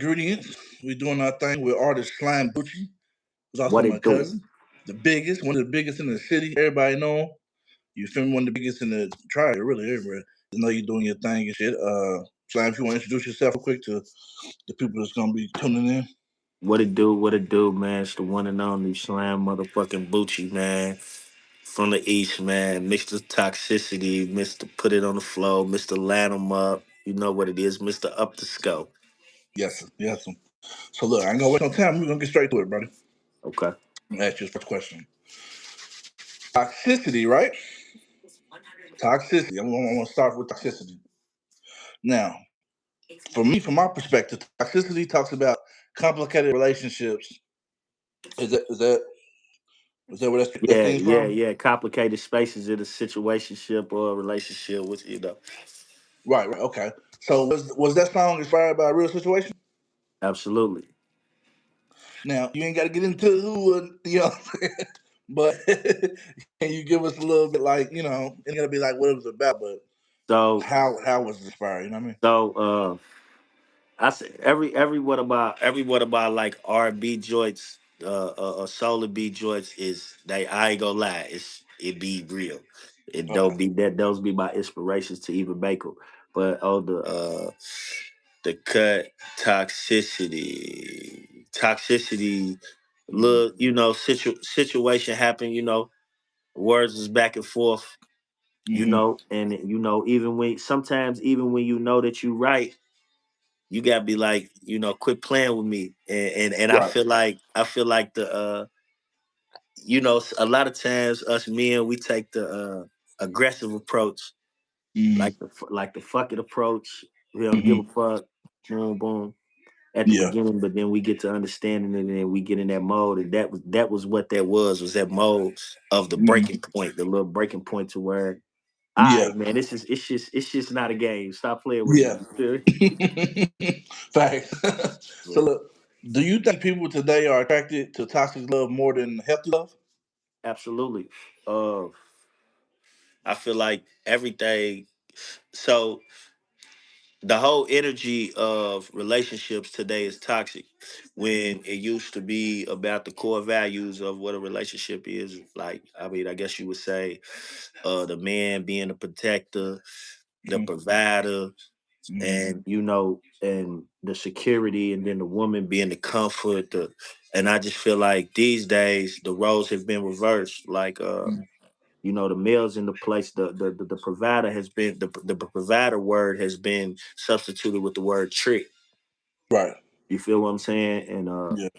ingredients. We're doing our thing with artist Slyme Bucci, who's also What my it do? cousin. The biggest, one of the biggest in the city. Everybody know him. You feel me? One of the biggest in the tribe, really, everywhere. You know you're doing your thing and shit. Slyme, if you want to introduce yourself real quick to the people that's gonna be tuning in. What it do? What it do, man? It's the one and only Slyme motherfucking Bucci, man. From the East, man. Mr. Toxicity, Mr. Put It on the Flow, Mr. Line 'em Up. You know what it is, Mr. Up the Scope. Yes, sir. Yes, sir. So look, I ain't gonna waste no time. We're gonna get straight to it, buddy. Okay. I'm gonna ask you the first question. Toxicity, right? Toxicity. I'm gonna start with toxicity. Now, for me, from my perspective, toxicity talks about complicated relationships. Is that where that Yeah, thing's yeah, from? yeah. Complicated spaces in a situationship or a relationship with Right, right, okay. So was that song inspired by a real situation? Absolutely. Now you ain't got to get into who, you know, what I'm saying? But can you give us a little bit, like, it's gonna be like what it was about, but So how was it inspired? You know what I mean? so I say every what about like R&B joints, soul and B joints is they. I ain't gonna lie, it be real. It Okay. don't be that. Those be my inspirations to even make them. But on the cut toxicity, Mm-hmm. look, situation happened. Words is back and forth. Mm-hmm. And even when sometimes even when you know that you right, you gotta be like, quit playing with me. And Right. I feel like a lot of times us men we take the aggressive approach, Mm-hmm. like the fuck it approach. We don't give a Mm-hmm. fuck, boom boom at the Yeah. beginning, but then we get to understanding it and then we get in that mode, and that was what that was that mode of the Mm-hmm. breaking point, the little breaking point to where, all Yeah. right, man, it's just not a game. Stop playing with me. Yeah. You feel me? Facts. So Yeah, look, do you think people today are attracted to toxic love more than healthy love? absolutely. Uh, I feel like everything. So the whole energy of relationships today is toxic. When it used to be about the core values of what a relationship is, like, I mean, I guess you would say, the man being the protector, the Mm-hmm. provider, Mm-hmm. and the security, and then the woman being the comfort. And I just feel like these days the roles have been reversed. Like, the males in the place, the provider has been the provider word has been substituted with the word trick. Right. You feel what I'm saying? And Yeah.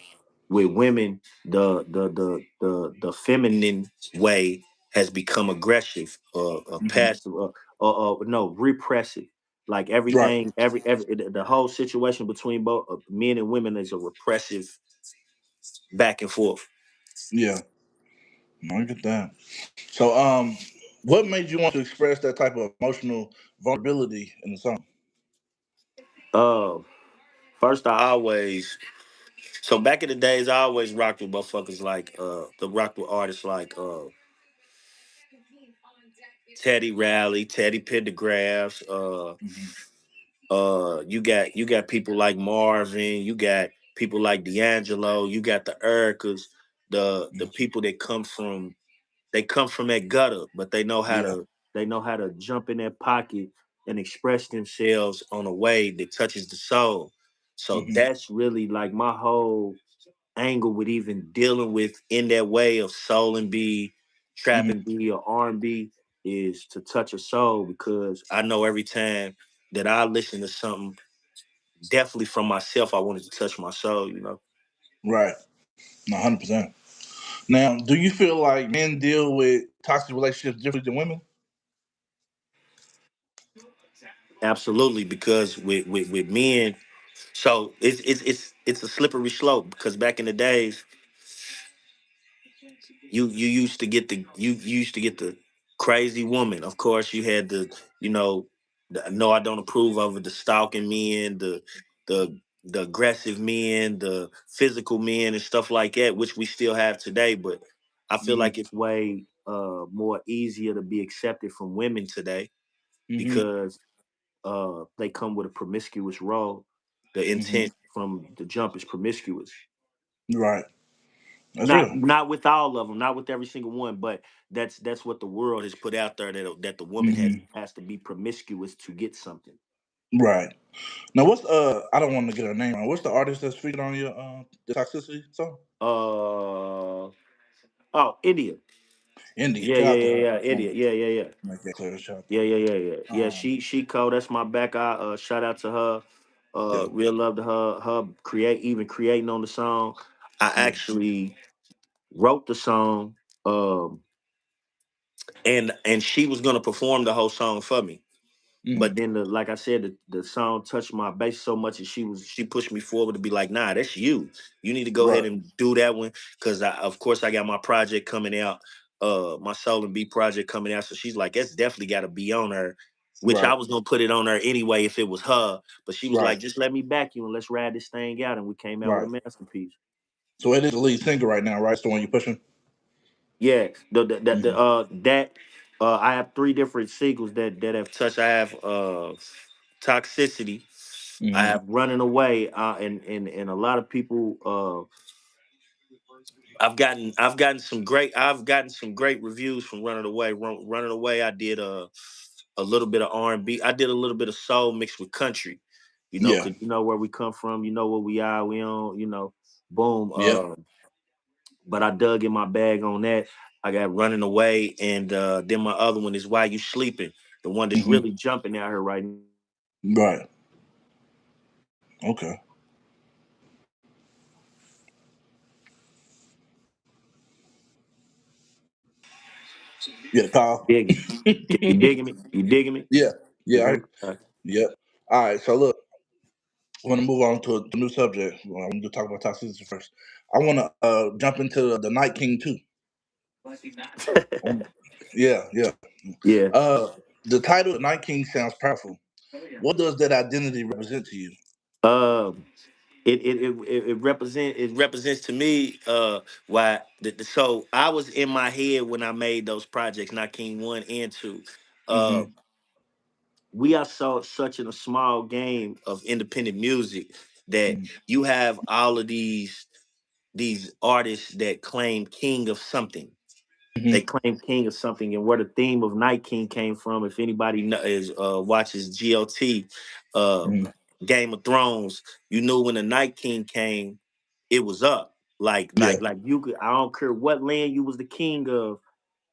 with women, the feminine way has become aggressive, Mm-hmm. passive, no, repressive. Like Right. everything, every the whole situation between both men and women is a repressive back and forth. Yeah. No, I get that. So, what made you want to express that type of emotional vulnerability in the song? Uh, First, I always so back in the days, I always rocked with motherfuckers like the rock with artists like Teddy Riley, Teddy Pendergrass. Mm-hmm. You got people like Marvin. You got people like D'Angelo. You got the Ericas. The people that come from that gutter, but Yeah. they know how to jump in that pocket and express themselves on a way that touches the soul. So Mm-hmm. that's really like my whole angle with even dealing with in that way of soul and B, trap Mm-hmm. and B, or R&B is to touch a soul, because I know every time that I listen to something, definitely from myself, I wanted to touch my soul. Right. No, 100%. Now, do you feel like men deal with toxic relationships differently than women? Absolutely, because with men, so it's a slippery slope, because back in the days, you used to get the crazy woman. Of course, you had no, I don't approve of it, the stalking men, the the aggressive men, the physical men, and stuff like that, which we still have today. But I feel Mm-hmm. like it's way more easier to be accepted from women today, Mm-hmm. because they come with a promiscuous role. The Mm-hmm. intent from the jump is promiscuous. Right. That's Not real. not with all of them, not with every single one, but that's what the world has put out there, that the woman Hmm. has to be promiscuous to get something. Right. Now, what's I don't want to get her name wrong. What's the artist that's featured on your the Toxicity song? Oh, India. India. Yeah, Shout yeah, out to yeah, her. yeah. India. Yeah, yeah, yeah. Make that clear. Shout out to Yeah, her. yeah, yeah, yeah. Yeah, Um, she cold. That's my back eye. Shout out to her. yeah, Real love to her creating on the song. I yeah. actually wrote the song, um, and she was gonna perform the whole song for me. But Mm, then, like I said, the song touched my base so much, and she pushed me forward to be like, nah, that's you. You need to go ahead right, and do that one, because of course I got my project coming out, my Soul and B project coming out. So she's like, it's definitely got to be on her. Which I right, was gonna put it on her anyway if it was her, but she was right, like, just let me back you and let's ride this thing out, and we came out with a right. masterpiece. So it is the lead singer right now, right? It's the one you pushing. Yeah, Mm-hmm. that I have three different singles that have touched. I have Toxicity. I Mm-hmm. have Running Away, and a lot of people. I've gotten some great reviews from Running Away. Running Away, I did a little bit of R&B. I did a little bit of soul mixed with country. Yeah, Cause you know where we come from. You know where we are. We on. Boom. yeah. But I dug in my bag on that. I got Running Away, and then my other one is Why You Sleeping, the one that's Mm-hmm. really jumping out here right now. Right. Okay. Yeah, the call. Digging. You digging me? You digging me? Yeah, yeah. Okay. Yep. All right. So look, I want to move on to a new subject. Well, I'm going to talk about toxicity first. I want to jump into the Night King too. Yeah, yeah. Yeah. Uh, the title "The Night King" sounds powerful. What does that identity represent to you? Um, it represents to me why so I was in my head when I made those projects, not King 1 and 2. Uh, Mm-hmm. we are such in a small game of independent music that Mm-hmm. you have all of these artists that claim king of something. They Mm-hmm. claim king of something, and where the theme of Night King came from. If anybody is watches GOT, uh, Mm-hmm. Game of Thrones, you knew when the Night King came, it was up. Yeah. Like you could. I don't care what land you was the king of,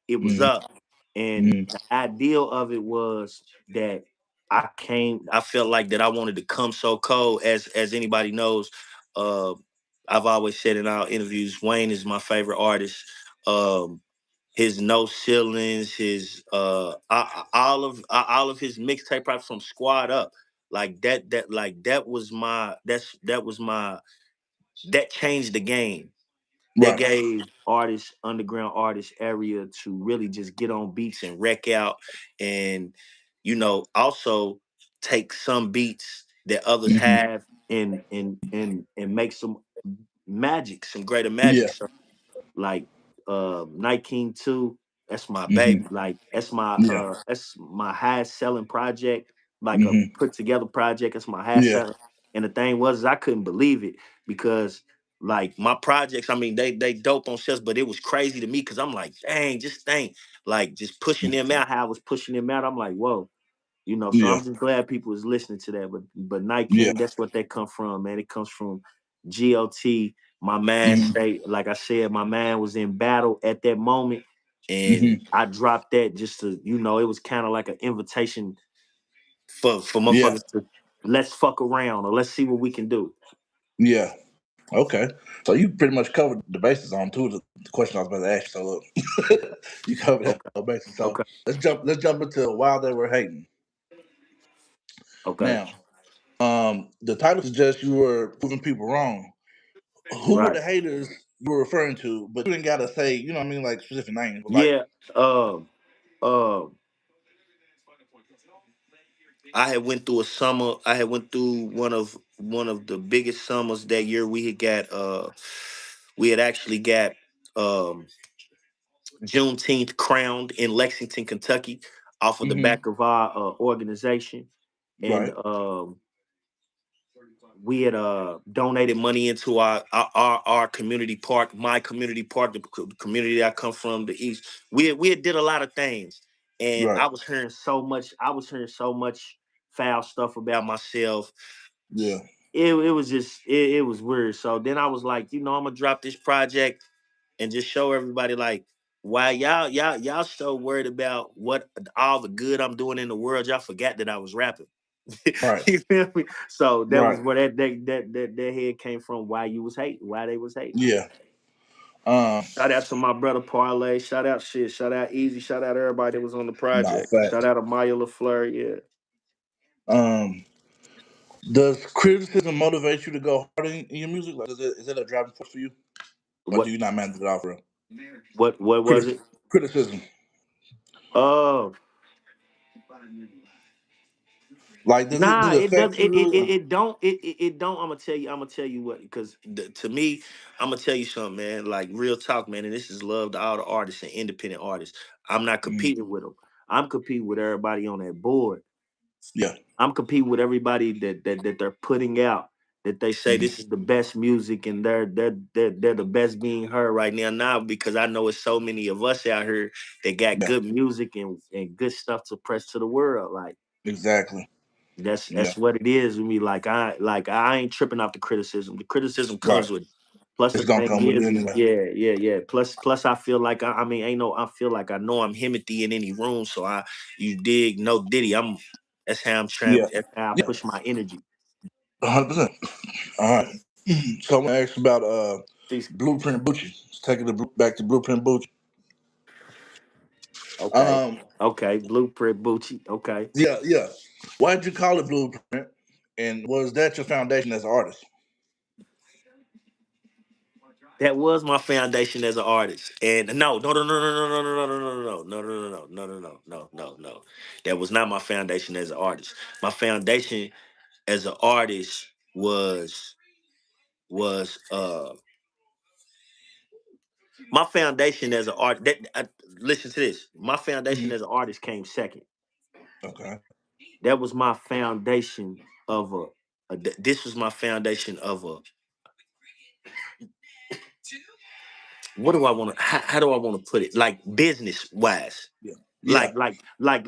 it was Mm-hmm. up. And Mm-hmm. the ideal of it was that I felt like that I wanted to come so cold. As anybody knows, uh, I've always said in our interviews, Wayne is my favorite artist. Um, his No Ceilings, his all of his mixtape projects from Squad Up, like that was that was my that changed the game. That Right. gave artists, underground artists, area to really just get on beats and wreck out, and also take some beats that others Mm-hmm. have and make some magic, some greater magic. Yeah. So like Night King 2, that's my baby. Mm-hmm. Like Yeah. that's my highest selling project, like a Mm-hmm. put together project. That's my highest Yeah. selling. And the thing was is I couldn't believe it because like my projects, I mean, they dope on sales, but it was crazy to me because I'm like, dang, just think, like just pushing them out, how I was pushing them out. I'm like, whoa, so Yeah. I'm just glad people is listening to that. But Night Yeah. King, that's what that come from, man. It comes from GOT. My man Mm-hmm. state, like I said, my man was in battle at that moment. And Mm-hmm. I dropped that just to, it was kind of like an invitation for Yeah. motherfuckers to let's fuck around or let's see what we can do. Yeah. Okay. So you pretty much covered the bases on two of the question I was about to ask. So look, you covered that Okay. whole bases. So Okay. let's jump into while they were hating. Okay. Now, the title suggests you were proving people wrong. Who were Right. the haters you were referring to? But you didn't gotta say, you know what I mean, like specific names. But like, Yeah. Um. Um. I had went through a summer. I had went through one of the biggest summers that year. We had actually got um Juneteenth crowned in Lexington, Kentucky, off of the hmm back of our organization. And right. we had donated money into our community park, my community park, the community I come from, the east. We had did a lot of things, and Right. I was hearing so much foul stuff about myself. Yeah. It was just it was weird. So then I was like, I'm gonna drop this project and just show everybody like why y'all so worried about what all the good I'm doing in the world. Y'all forgot that I was rapping. Right. You feel me? So that was Right. where that head came from. Why you was hating? Why they was hating? Yeah. Um. Shout out to my brother Parlay. Shout out shit. Shout out Easy. Shout out everybody that was on the Nah. project. Shout Fact. out to Maya LaFleur. Yeah. Um. Does criticism motivate you to go hard in your music? Like, is it a driving force for you, or do What you not manage it off real? what was it? Criticism. Uh Like, does Nah, it it does. affect you? It don't. I'm gonna tell you what. Because to me, I'm gonna tell you something, man. Like real talk, man. And this is love to all the artists and independent artists. I'm not Mm, competing with them. I'm competing with everybody on that board. yeah. I'm competing with everybody that they're putting out. That they say Mm, this is the best music and they're the best being heard right now because I know it's so many of us out here that got yeah. good music and good stuff to press to the world. Like Exactly. that's Yeah. that's what it is with me. Like I ain't tripping off the criticism. The criticism Right. comes with it. Plus It's the gonna thing come with is, you anyway. yeah. Plus I feel like I mean ain't no I feel like I know I'm Himothy in any room. So you dig no Diddy. That's how I'm trying. Yeah. That's how I Yeah. push my energy. 100%. All right. So I'm gonna ask you about Jeez. Blueprint Bucci. Let's take it back to Blueprint Bucci. Okay, Um. okay. Blueprint Bucci. Okay, Yeah. Yeah. Why did you call it Blueprint? And was that your foundation as an artist? that was my foundation as an artist. And no. That was not my foundation as an artist. My foundation as an artist was my foundation as an art. Listen to this. My foundation Mhm. as an artist came second. Okay. That was my foundation of this was my foundation of a. What do I want to? How do I want to put it? Like business wise. Yeah. Yeah.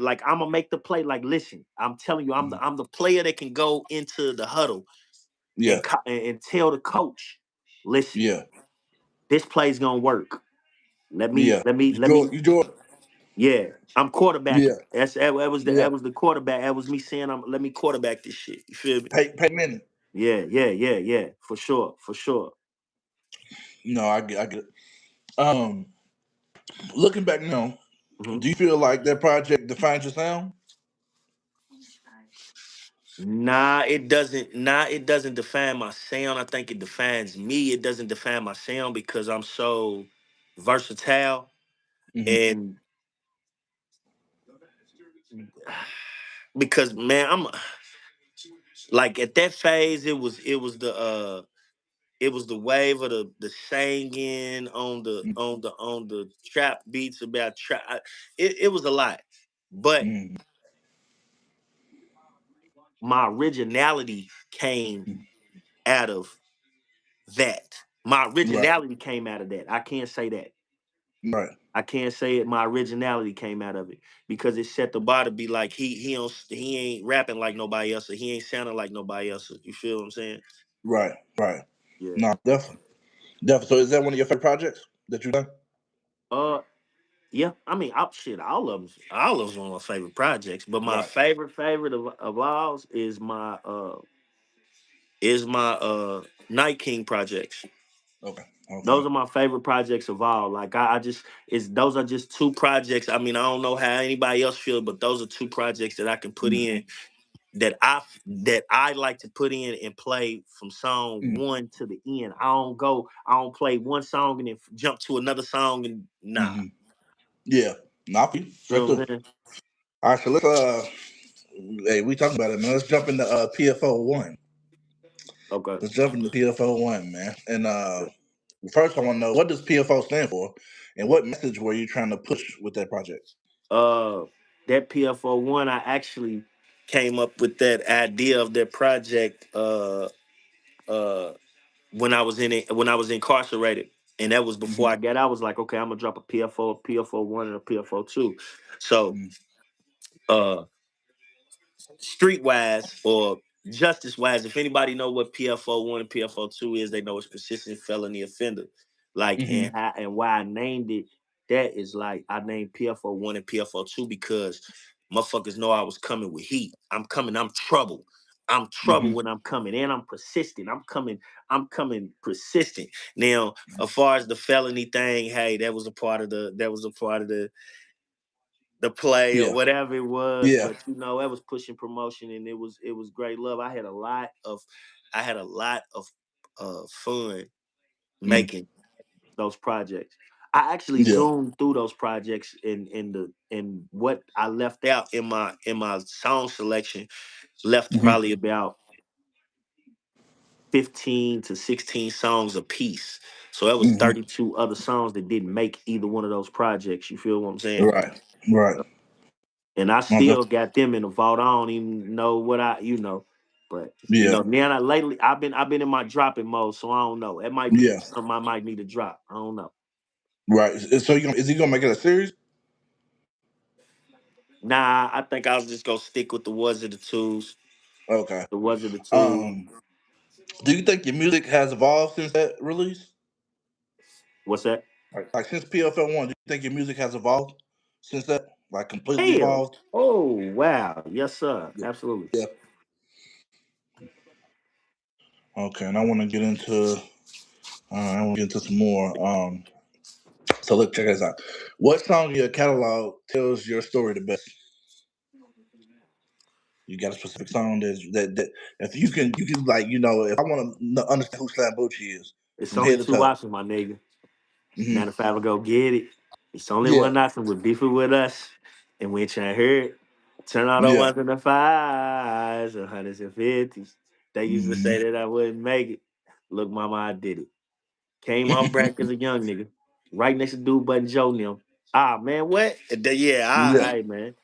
Like I'm gonna make the play. Like, listen, I'm telling you, Mhm. I'm the player that can go into the huddle Yeah. and tell the coach, listen, Yeah. this play's gonna work. Let me Yeah. let me You let do it. me You do it. Yeah, I'm quarterbacking. Yeah. That Yeah. was the quarterback. That was me saying, let me quarterback this shit. You feel me? Pay minute. Yeah. For sure, for sure. No, I get it. Um. Looking back now, hmm do you feel like that project defines your sound? It doesn't define my sound. I think it defines me. It doesn't define my sound because I'm so versatile Hmm. and because man, I'm like at that phase. It was the wave of the singing on the trap beats about trap. It was a lot, but Hmm. my originality came out of that. My Right. originality came out of that. I can't say that. Right. I can't say it. My originality came out of it because it set the bar to be like he ain't rapping like nobody else or he ain't sounding like nobody else. You feel what I'm saying? Right. Right. Yeah. No, definitely. Definitely. So is that one of your favorite projects that you've done? Uh, yeah, I mean, all of them are my favorite projects. But my Right. favorite of all is my Night King projects. Okay. Those Okay. are my favorite projects of all. Like I just it's those are just two projects. I mean, I don't know how anybody else feels, but those are two projects that I can put Mm, in that I like to put in and play from song mm, one to the end. I don't play one song and then jump to another song and nah. hmm. Yeah. Not you. You Straight know what I'm through. saying? All right. So let's hey, we talking about it, man. Let's jump into PFO one. Okay. Let's jump into PFO one, man. And first, I want to know, what does PFO stand for, and what message were you trying to push with that project? uh that PFO1, I actually came up with that idea of that project. uh when I was incarcerated. And that was before I Mm-hmm. got out. I was like, okay, I'm gonna drop a PFO, PFO1 and a PFO2. So uh streetwise or justice wise, if anybody know what PFO1 and PFO2 is, they know it's persistent felony offender. Like Mm-hmm. and why I named it that is like I named PFO1 and PFO2 because motherfuckers know I was coming with heat. I'm coming, I'm trouble. I'm trouble Mm-hmm. when I'm coming, and I'm persistent. I'm coming persistent. Now, as far as the felony thing, hey, that was a part of the play or Yeah. whatever it was, Yeah. but you know, it was pushing promotion and it was great love. I had a lot of fun Mm. making those projects. I actually Yeah. zoomed through those projects in what I left out in my song selection, left Mm-hmm. probably about 15 to 16 songs a piece. So that was Mm-hmm. 32 other songs that didn't make either one of those projects. You feel what I'm saying? Right. Right. And I No, still got them in the vault. I don't even know what but yeah. now lately I've been in my dropping mode, so I don't know. It might be Yeah. something I might need to drop. I don't know. Right. So is he gonna make it a series? Nah, I think I'll just go stick with the was of the twos. Okay. The was of the two. Um. Do you think your music has evolved since that release? What's that? Like since PFL1, do you think your music has evolved since that? Like completely Hell. evolved? Oh wow. Yes, sir. Yeah. Absolutely. Yeah. Okay. And I want to get into. I want to get into some more. So look, check this out. What song in your catalog tells your story the best? You got a specific song that if you can like if I want to understand who Slyme Bucci is It's from only head to two toe. options, my nigga. Hmm. 9 to 5 go get it. It's only Yeah. one option with beefing with us. And we ain't trying to hear it. Turn all the Yeah. ones and the fives, the hundreds and fifties. They used to Hmm. say that I wouldn't make it. Look, mama, I did it. Came off brack as a young nigga. Right next to dude Button Joe now. Ah, man, what? Yeah. Hey, man.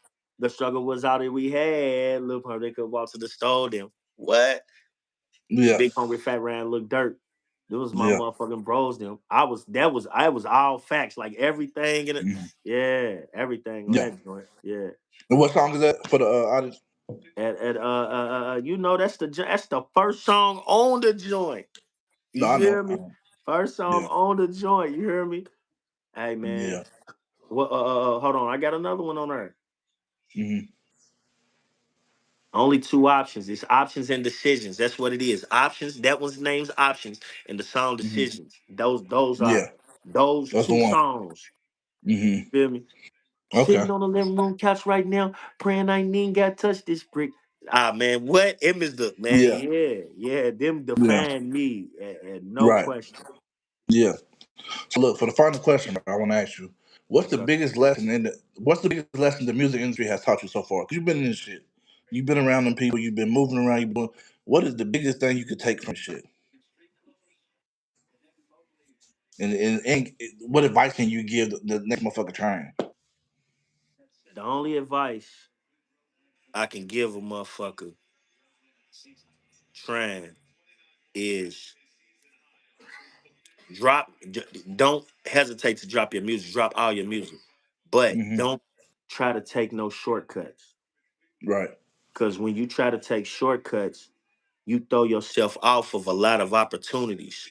The struggle was all that we had. Look how they could walk to the store them. What? Yeah. Big hungry fat ran look dirt. It was my Yeah. motherfucking bros. Them. I was all facts, like everything in it. Hmm. Yeah, everything on Yeah. that joint. Yeah. And what song is that for the audience? That's the first song on the joint. No, You I know. feel I me? know. First song Yeah. on the joint. You hear me? Hey man. Yeah. What? Hold on. I got another one on there. Hmm. Only two options. It's options and decisions. That's what it is. Options. That one's name's options, and the song Hmm. decisions. Those are Yeah. those That's the two one. songs. Hmm. Feel me? Okay. Sitting on the living room couch right now, praying I ain't even got to touch this brick. Ah man, what? It is the man. Yeah. Yeah. Them Yeah. define me, and no Right. question. Yeah. So look, for the final question, I want to ask you, Okay. what's the biggest lesson the music industry has taught you so far? Because you've been in this shit, you've been around them people, you've been moving around. What is the biggest thing you could take from shit? And what advice can you give the next motherfucker trying? The only advice I can give a motherfucker trying is don't hesitate to drop your music. Drop all your music, but Hmm. don't try to take no shortcuts. Right. Because when you try to take shortcuts, you throw yourself off of a lot of opportunities.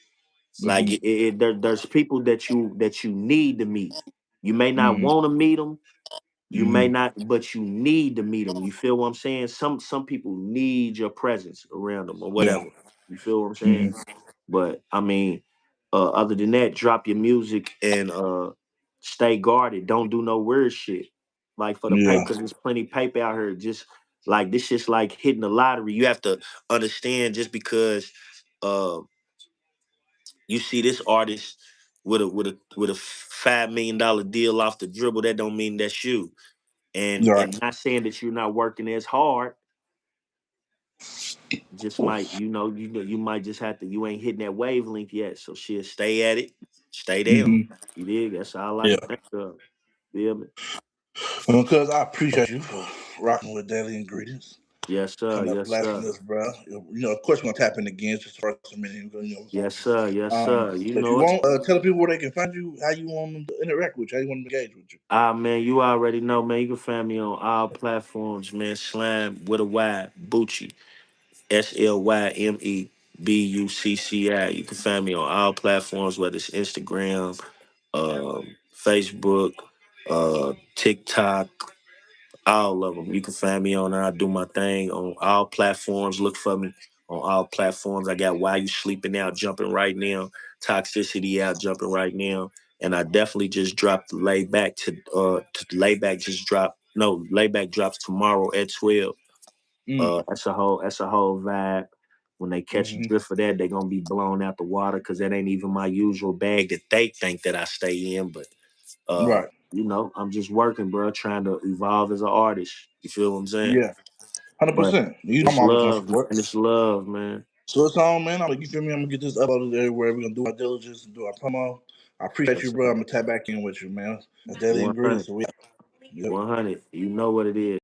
Like Hmm. there's people that you need to meet. You may not Hmm. want to meet them. You may Hmm. not, but you need to meet them. You feel what I'm saying? Some people need your presence around them or Yeah. whatever. You feel what I'm saying? Hmm. But I mean, other than that, drop your music and stay guarded. Don't do no weird shit. Like for the paper, Yeah. because there's plenty paper out here. Just like this shit's like hitting the lottery. You have to understand just because uh you see this artist with a $5 million deal off the dribble, that don't mean that's you. And Right. not saying that you're not working as hard, just might you might just have to you ain't hitting that wavelength yet. So shit, stay at it, stay down. Hmm. You dig? That's all I Yeah. can think of. Feel me? Because I appreciate you for rocking with Daily Ingredients. Yes, sir. coming up Yes, blasting sir. this, bro. Of course, we're gonna tap in again. It's just the first minute, you know. Yes, sir. Yes, sir. You But you know it. won't tell the people where they can find you, how you want them to interact with you, how you want them to engage with you. Ah, man, you already know, man. You can find me on all platforms, man. Slyme with a Y, Bucci, SLYME BUCCI. You can find me on all platforms, whether it's Instagram, Facebook, TikTok, all of them. You can find me on there. I do my thing on all platforms. Look for me on all platforms. I got Why You Sleeping Out jumping right now, Toxicity out jumping right now, and I definitely just dropped the layback to layback just dropped. No, layback drops tomorrow at 12. Mm. That's a whole vibe. When they catch a Hmm. drift for that, they're gonna be blown out the water because that ain't even my usual bag that they think that I stay in. But Right. I'm just working, bro, trying to evolve as an artist. You feel what I'm saying? Yeah. hundred But percent. You know, I'm it's always gonna love, support. man. It's love, man. So it's on, man. You feel me? I'm gonna get this uploaded everywhere. We're gonna do our diligence and do our promo. I appreciate Yes, you, bro. sir. I'm gonna tap back in with you, man. That's daily and breed. 100. So we. Yep. 100. You know what it is.